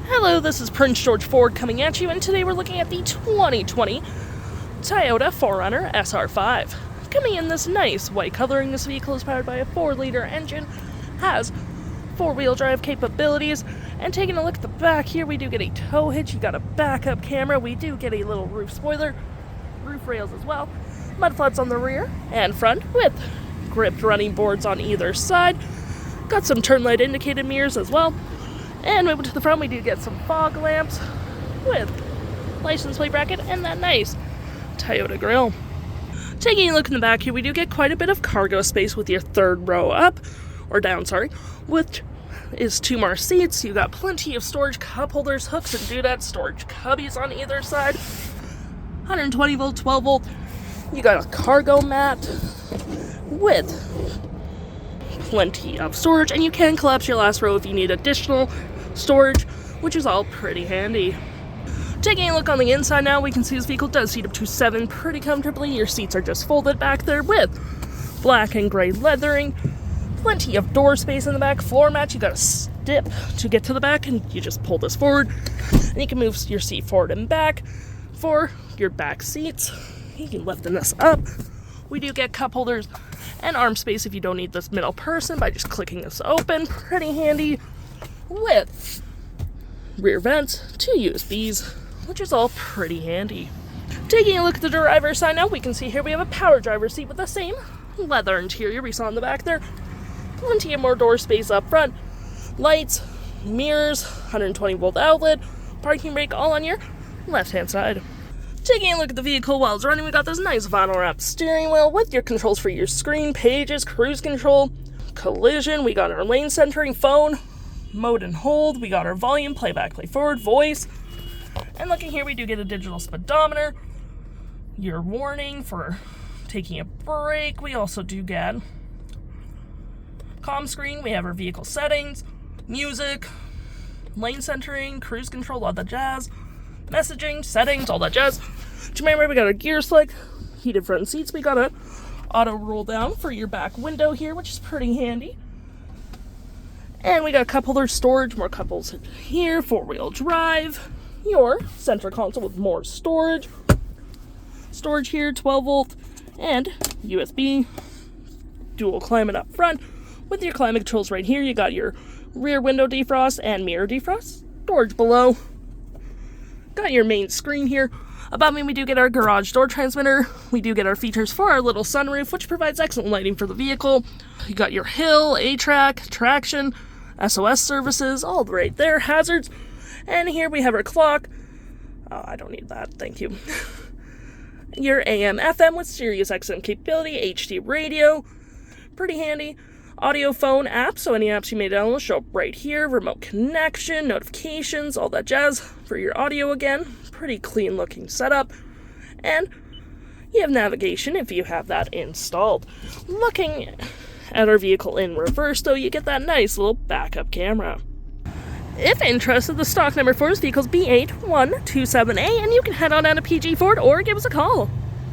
Hello, this is Prince George Ford coming at you, and today we're looking at the 2020 Toyota 4Runner SR5. Coming in this nice white coloring, this vehicle is powered by a 4-liter engine, has 4-wheel drive capabilities, and taking a look at the back here, we do get a tow hitch, you got a backup camera, we do get a little roof spoiler, roof rails as well, mud flaps on the rear and front with gripped running boards on either side, got some turn light indicated mirrors as well. And moving to the front, we do get some fog lamps with license plate bracket and that nice Toyota grille. Taking a look in the back here, we do get quite a bit of cargo space with your third row up, or down, sorry, which is 2 more seats. You got plenty of storage, cup holders, hooks and doodads, storage cubbies on either side, 120 volt, 12 volt. You got a cargo mat with plenty of storage, and you can collapse your last row if you need additional storage, which is all pretty handy. Taking a look on the inside now, we can see this vehicle does seat up to 7 pretty comfortably. Your seats are just folded back there with black and gray leathering, plenty of door space in the back, floor mats. You got a step to get to the back, and you just pull this forward, and you can move your seat forward and back for your back seats. You can lift this up. We do get cup holders and arm space if you don't need this middle person by just clicking this open. Pretty handy with rear vents, 2 USBs, which is all pretty handy. Taking a look at the driver's side now, we can see here we have a power driver's seat with the same leather interior we saw in the back there. Plenty of more door space up front, lights, mirrors, 120 volt outlet, parking brake all on your left hand side. Taking a look at the vehicle while it's running, we got this nice vinyl wrapped steering wheel with your controls for your screen, pages, cruise control, collision. We got our lane centering, phone, mode and hold. We got our volume, playback, play forward, voice. And looking here, we do get a digital speedometer, your warning for taking a break. We also do get comm screen. We have our vehicle settings, music, lane centering, cruise control, all that jazz, messaging, settings, all that jazz. To remember, we got a gear select, heated front seats. We got a auto roll down for your back window here, which is pretty handy. And we got a cup holder storage, more cup holders here, 4-wheel drive, your center console with more storage. Storage here, 12 volt and USB. Dual climate up front with your climate controls right here. You got your rear window defrost and mirror defrost. Storage below. Got your main screen here. Above me, we do get our garage door transmitter. We do get our features for our little sunroof, which provides excellent lighting for the vehicle. You got your hill, A-track, traction, SOS services, all right there, hazards. And here we have our clock. Oh, I don't need that, thank you. Your AM, FM with SiriusXM capability, HD radio, pretty handy. Audio phone app, so any apps you may download show up right here. Remote connection, notifications, all that jazz for your audio again. Pretty clean looking setup. And you have navigation if you have that installed. Looking at our vehicle in reverse, though, you get that nice little backup camera. If interested, the stock number for this vehicle is B8127A, and you can head on down to PG Ford or give us a call.